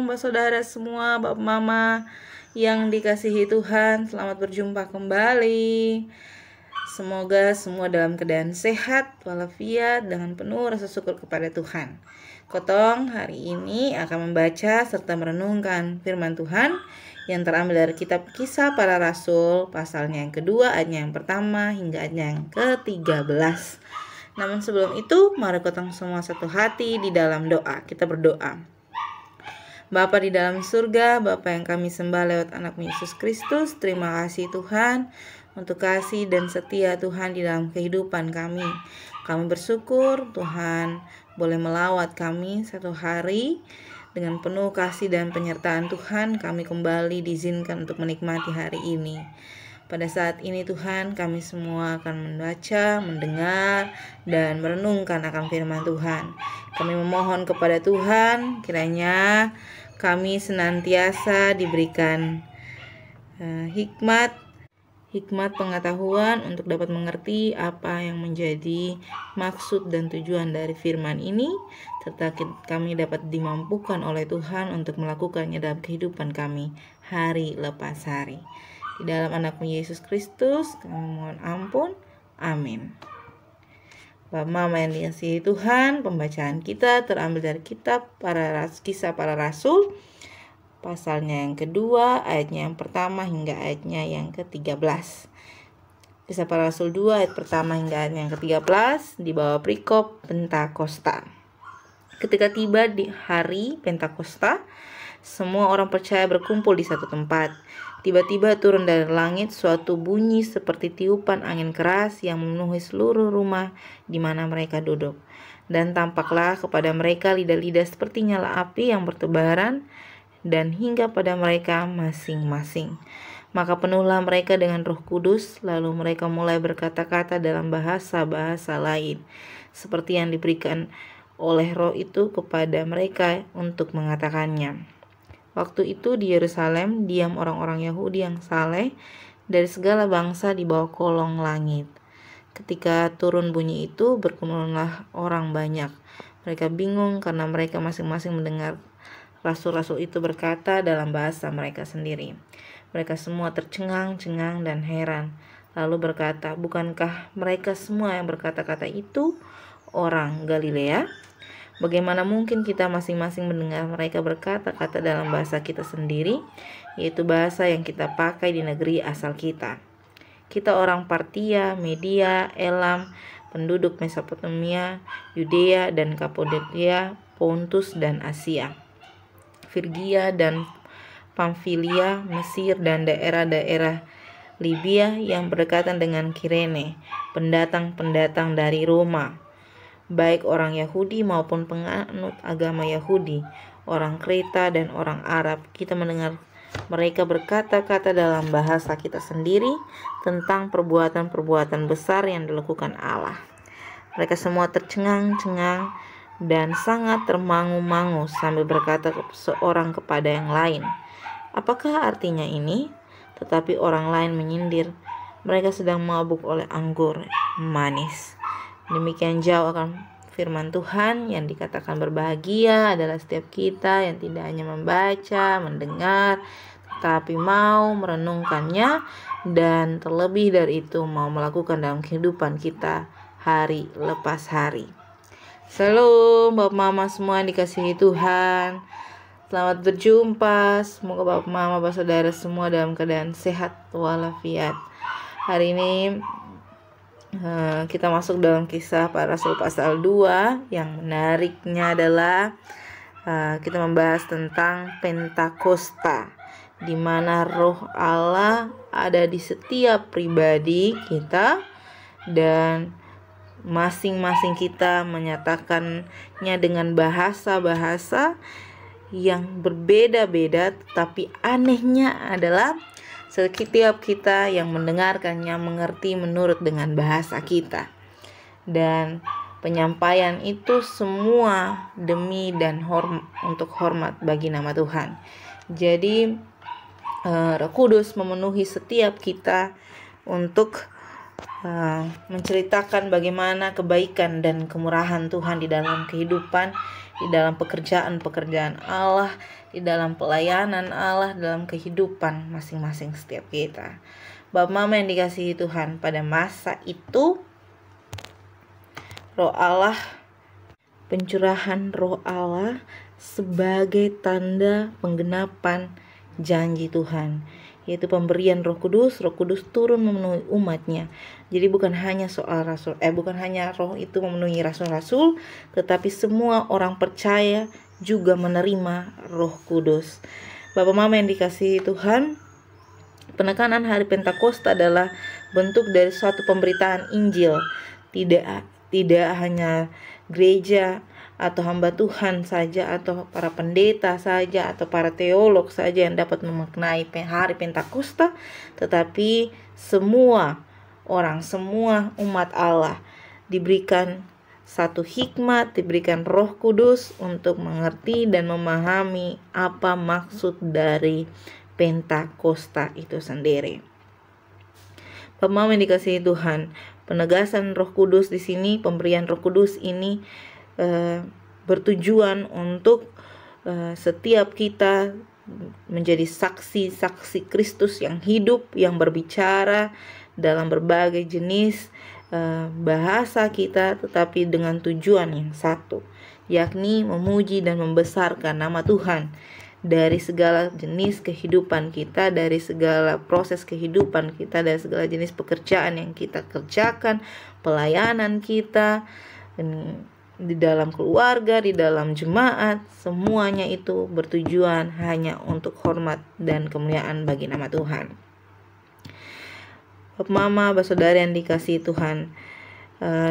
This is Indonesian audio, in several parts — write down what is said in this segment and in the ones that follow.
Bapak Saudara semua, Bapak Mama yang dikasihi Tuhan. Selamat berjumpa kembali. Semoga semua dalam keadaan sehat walafiat dengan penuh rasa syukur kepada Tuhan. Kotong hari ini akan membaca serta merenungkan firman Tuhan yang terambil dari kitab Kisah Para Rasul pasalnya yang kedua, ayatnya yang pertama hingga ayatnya yang ke-13. Namun sebelum itu, mari kotong semua satu hati di dalam doa. Kita berdoa. Bapa di dalam surga, Bapa yang kami sembah lewat anak Yesus Kristus, terima kasih Tuhan untuk kasih dan setia Tuhan di dalam kehidupan kami. Kami bersyukur Tuhan boleh melawat kami satu hari dengan penuh kasih dan penyertaan Tuhan. Kami kembali diizinkan untuk menikmati hari ini. Pada saat ini Tuhan, kami semua akan membaca, mendengar, dan merenungkan akan firman Tuhan. Kami memohon kepada Tuhan, kiranya kami senantiasa diberikan hikmat pengetahuan untuk dapat mengerti apa yang menjadi maksud dan tujuan dari firman ini, serta kami dapat dimampukan oleh Tuhan untuk melakukannya dalam kehidupan kami hari lepas hari. Di dalam anak Yesus Kristus kami mohon ampun. Amin. Bapak Mama yang dikasihi Tuhan, pembacaan kita terambil dari kitab Kisah Para Rasul pasalnya yang kedua, ayatnya yang pertama hingga ayatnya yang ke-13. Kisah Para Rasul 2 ayat pertama hingga ayatnya yang ke-13 di bawah perikop Pentakosta. Ketika tiba di hari Pentakosta, semua orang percaya berkumpul di satu tempat. Tiba-tiba turun dari langit suatu bunyi seperti tiupan angin keras yang memenuhi seluruh rumah di mana mereka duduk. Dan tampaklah kepada mereka lidah-lidah seperti nyala api yang bertebaran dan hingga pada mereka masing-masing. Maka penuhlah mereka dengan Roh Kudus, lalu mereka mulai berkata-kata dalam bahasa-bahasa lain, seperti yang diberikan oleh Roh itu kepada mereka untuk mengatakannya. Waktu itu di Yerusalem diam orang-orang Yahudi yang saleh dari segala bangsa di bawah kolong langit. Ketika turun bunyi itu, berkerumunlah orang banyak. Mereka bingung karena mereka masing-masing mendengar rasul-rasul itu berkata dalam bahasa mereka sendiri. Mereka semua tercengang-cengang dan heran. Lalu berkata, bukankah mereka semua yang berkata-kata itu orang Galilea? Bagaimana mungkin kita masing-masing mendengar mereka berkata-kata dalam bahasa kita sendiri, yaitu bahasa yang kita pakai di negeri asal kita. Kita orang Partia, Media, Elam, penduduk Mesopotamia, Yudea dan Kapadokia, Pontus dan Asia, Frigia dan Pamfilia, Mesir dan daerah-daerah Libya yang berdekatan dengan Kirene, pendatang-pendatang dari Roma, baik orang Yahudi maupun penganut agama Yahudi, orang Kreta dan orang Arab. Kita mendengar mereka berkata-kata dalam bahasa kita sendiri tentang perbuatan-perbuatan besar yang dilakukan Allah. Mereka semua tercengang-cengang dan sangat termangu-mangu sambil berkata seorang kepada yang lain, apakah artinya ini? Tetapi orang lain menyindir, mereka sedang mabuk oleh anggur manis. Demikian jauh akan firman Tuhan yang dikatakan berbahagia adalah setiap kita yang tidak hanya membaca, mendengar, tetapi mau merenungkannya dan terlebih dari itu mau melakukan dalam kehidupan kita hari lepas hari. Shalom Bapak Mama semua yang dikasihi Tuhan. Selamat berjumpa. Semoga Bapak Mama, Bapak Saudara semua dalam keadaan sehat walafiat. Hari ini kita masuk dalam Kisah Para Rasul pasal 2. Yang menariknya adalah kita membahas tentang Pentakosta, di mana Roh Allah ada di setiap pribadi kita dan masing-masing kita menyatakannya dengan bahasa-bahasa yang berbeda-beda, tapi anehnya adalah setiap kita yang mendengarkannya mengerti menurut dengan bahasa kita. Dan penyampaian itu semua demi dan untuk hormat bagi nama Tuhan. Jadi Roh Kudus memenuhi setiap kita untuk menceritakan bagaimana kebaikan dan kemurahan Tuhan di dalam kehidupan di dalam pekerjaan-pekerjaan Allah, di dalam pelayanan Allah, dalam kehidupan masing-masing setiap kita. Bapak Mama yang dikasihi Tuhan, pada masa itu Roh Allah, pencurahan Roh Allah sebagai tanda penggenapan janji Tuhan, yaitu pemberian Roh Kudus. Roh Kudus turun memenuhi umatnya. Jadi bukan hanya Roh itu memenuhi rasul-rasul, tetapi semua orang percaya juga menerima Roh Kudus. Bapak Mama yang dikasihi Tuhan, penekanan hari Pentakosta adalah bentuk dari suatu pemberitaan Injil. Tidak hanya gereja atau hamba Tuhan saja, atau para pendeta saja, atau para teolog saja yang dapat memaknai hari Pentakosta, tetapi semua orang, semua umat Allah diberikan satu hikmat, diberikan Roh Kudus untuk mengerti dan memahami apa maksud dari Pentakosta itu sendiri. Bapak Mama yang dikasihi Tuhan, penegasan Roh Kudus di sini, pemberian Roh Kudus ini bertujuan untuk setiap kita menjadi saksi-saksi Kristus yang hidup, yang berbicara dalam berbagai jenis bahasa kita, tetapi dengan tujuan yang satu, yakni memuji dan membesarkan nama Tuhan dari segala jenis kehidupan kita, dari segala proses kehidupan kita, dari segala jenis pekerjaan yang kita kerjakan, pelayanan kita, di dalam keluarga, di dalam jemaat, semuanya itu bertujuan hanya untuk hormat dan kemuliaan bagi nama Tuhan. Bapak Mama, Bapak Saudara yang dikasihi Tuhan,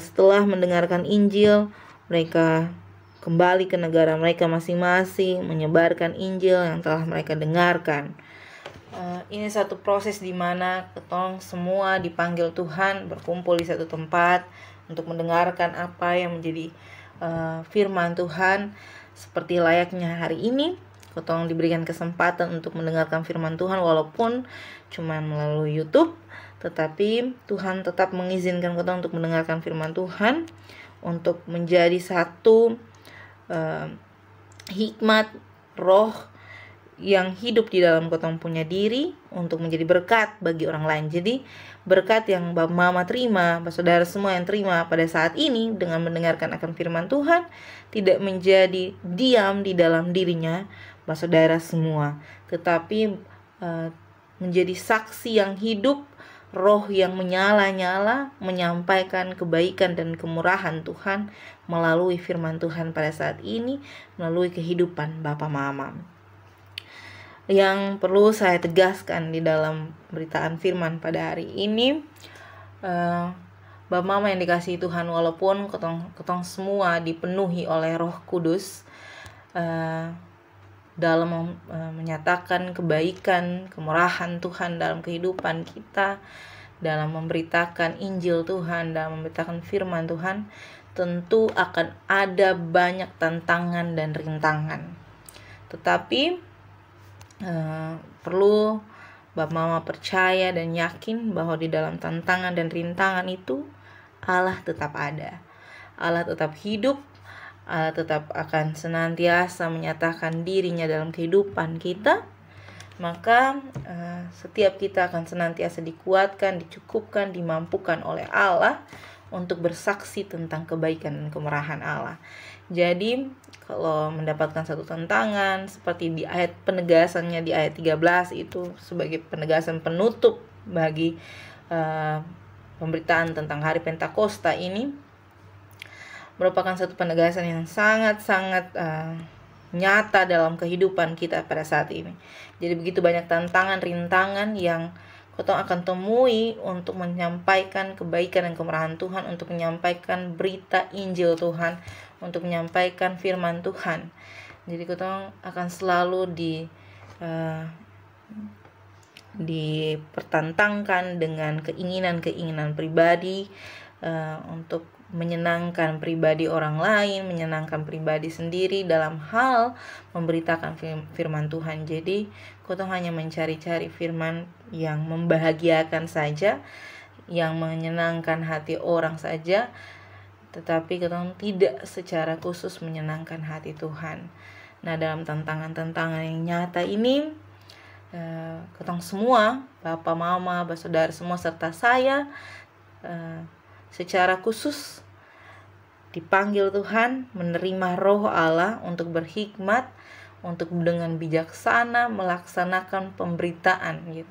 setelah mendengarkan Injil, mereka kembali ke negara mereka masing-masing, menyebarkan Injil yang telah mereka dengarkan. Ini satu proses di mana ketong semua dipanggil Tuhan berkumpul di satu tempat untuk mendengarkan apa yang menjadi firman Tuhan. Seperti layaknya hari ini, ketong diberikan kesempatan untuk mendengarkan firman Tuhan walaupun cuma melalui YouTube, tetapi Tuhan tetap mengizinkan ketong untuk mendengarkan firman Tuhan, untuk menjadi satu hikmat roh yang hidup di dalam ketong punya diri untuk menjadi berkat bagi orang lain. Jadi berkat yang Bapak Mama terima, Bapak Saudara semua yang terima pada saat ini dengan mendengarkan akan firman Tuhan, tidak menjadi diam di dalam dirinya Bapak Saudara semua, tetapi menjadi saksi yang hidup, roh yang menyala-nyala, menyampaikan kebaikan dan kemurahan Tuhan melalui firman Tuhan pada saat ini, melalui kehidupan Bapak Mama. Yang perlu saya tegaskan di dalam beritaan firman pada hari ini, Bapak Mama yang dikasihi Tuhan, walaupun ketong semua dipenuhi oleh Roh Kudus dalam menyatakan kebaikan, kemurahan Tuhan dalam kehidupan kita, dalam memberitakan Injil Tuhan, dalam memberitakan firman Tuhan, tentu akan ada banyak tantangan dan rintangan. Tetapi perlu Bapak Mama percaya dan yakin bahwa di dalam tantangan dan rintangan itu Allah tetap ada, Allah tetap hidup, Allah tetap akan senantiasa menyatakan dirinya dalam kehidupan kita. Maka setiap kita akan senantiasa dikuatkan, dicukupkan, dimampukan oleh Allah untuk bersaksi tentang kebaikan dan kemurahan Allah. Jadi kalau mendapatkan satu tantangan seperti di ayat penegasannya di ayat 13 itu sebagai penegasan penutup bagi pemberitaan tentang hari Pentakosta ini, merupakan satu penegasan yang sangat-sangat nyata dalam kehidupan kita pada saat ini. Jadi begitu banyak tantangan, rintangan yang kita akan temui untuk menyampaikan kebaikan dan kemurahan Tuhan, untuk menyampaikan berita Injil Tuhan, untuk menyampaikan firman Tuhan. Jadi kita akan selalu dipertentangkan dengan keinginan-keinginan pribadi, untuk menyenangkan pribadi orang lain, menyenangkan pribadi sendiri dalam hal memberitakan firman Tuhan. Jadi kita hanya mencari-cari firman yang membahagiakan saja, yang menyenangkan hati orang saja, tetapi kita tidak secara khusus menyenangkan hati Tuhan. Nah, dalam tantangan-tantangan yang nyata ini, kita semua, Bapak, Mama, Saudara semua serta saya, secara khusus dipanggil Tuhan menerima Roh Allah untuk berhikmat, untuk dengan bijaksana melaksanakan pemberitaan gitu.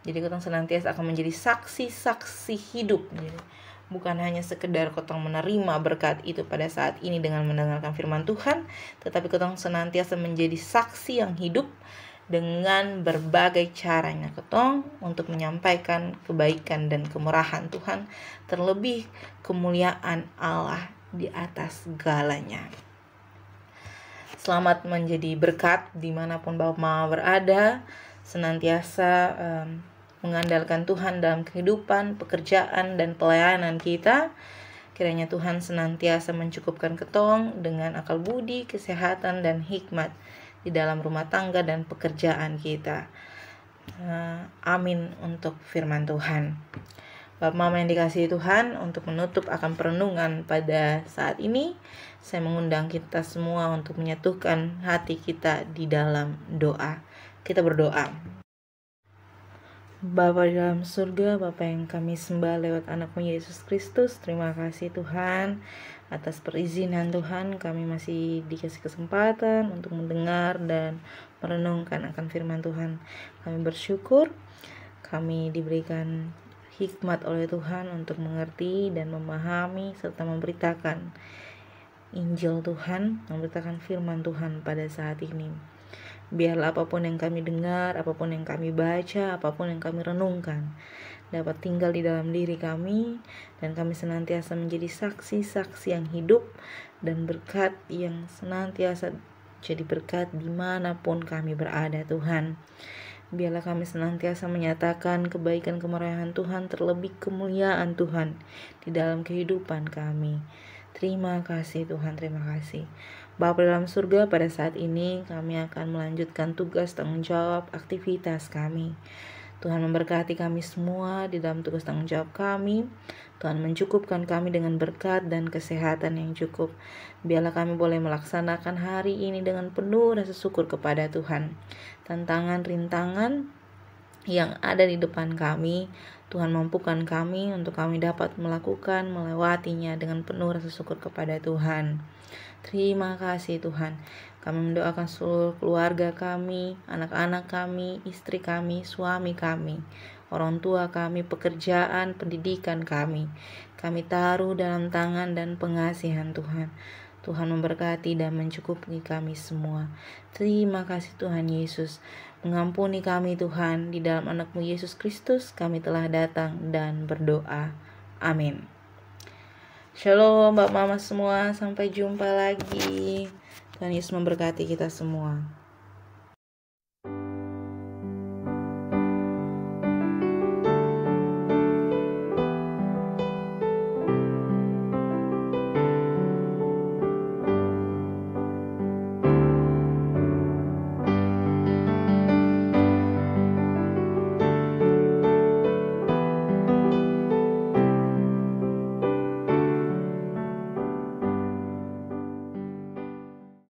Jadi kita senantiasa akan menjadi saksi-saksi hidup gitu. Bukan hanya sekedar kita menerima berkat itu pada saat ini dengan mendengarkan firman Tuhan, tetapi kita senantiasa menjadi saksi yang hidup dengan berbagai caranya kita untuk menyampaikan kebaikan dan kemurahan Tuhan, terlebih kemuliaan Allah di atas segalanya. Selamat menjadi berkat dimanapun Bapak Mama berada, senantiasa mengandalkan Tuhan dalam kehidupan, pekerjaan, dan pelayanan kita. Kiranya Tuhan senantiasa mencukupkan ketong dengan akal budi, kesehatan, dan hikmat di dalam rumah tangga dan pekerjaan kita. Amin untuk firman Tuhan. Bapak Mama yang dikasihi Tuhan, untuk menutup akan perenungan pada saat ini, saya mengundang kita semua untuk menyatukan hati kita di dalam doa. Kita berdoa. Bapa di dalam surga, Bapa yang kami sembah lewat anakmu Yesus Kristus, terima kasih Tuhan atas perizinan Tuhan, kami masih dikasih kesempatan untuk mendengar dan merenungkan akan firman Tuhan. Kami bersyukur kami diberikan hikmat oleh Tuhan untuk mengerti dan memahami serta memberitakan Injil Tuhan, memberitakan firman Tuhan pada saat ini. Biarlah apapun yang kami dengar, apapun yang kami baca, apapun yang kami renungkan dapat tinggal di dalam diri kami, dan kami senantiasa menjadi saksi-saksi yang hidup dan berkat yang senantiasa jadi berkat dimanapun kami berada Tuhan. Biarlah kami senantiasa menyatakan kebaikan kemurahan Tuhan, terlebih kemuliaan Tuhan di dalam kehidupan kami. Terima kasih Tuhan, terima kasih. Bapa dalam surga, pada saat ini kami akan melanjutkan tugas tanggung jawab aktivitas kami. Tuhan memberkati kami semua di dalam tugas tanggung jawab kami. Tuhan mencukupkan kami dengan berkat dan kesehatan yang cukup. Biarlah kami boleh melaksanakan hari ini dengan penuh rasa syukur kepada Tuhan. Tantangan, rintangan yang ada di depan kami, Tuhan mampukan kami untuk kami dapat melakukan, melewatinya dengan penuh rasa syukur kepada Tuhan. Terima kasih Tuhan. Kami mendoakan seluruh keluarga kami, anak-anak kami, istri kami, suami kami, orang tua kami, pekerjaan, pendidikan kami. Kami taruh dalam tangan dan pengasihan Tuhan. Tuhan memberkati dan mencukupi kami semua. Terima kasih Tuhan Yesus. Mengampuni kami Tuhan, di dalam anakmu Yesus Kristus kami telah datang dan berdoa. Amin. Shalom Bapak Mama semua, sampai jumpa lagi. Tuhan Yesus memberkati kita semua.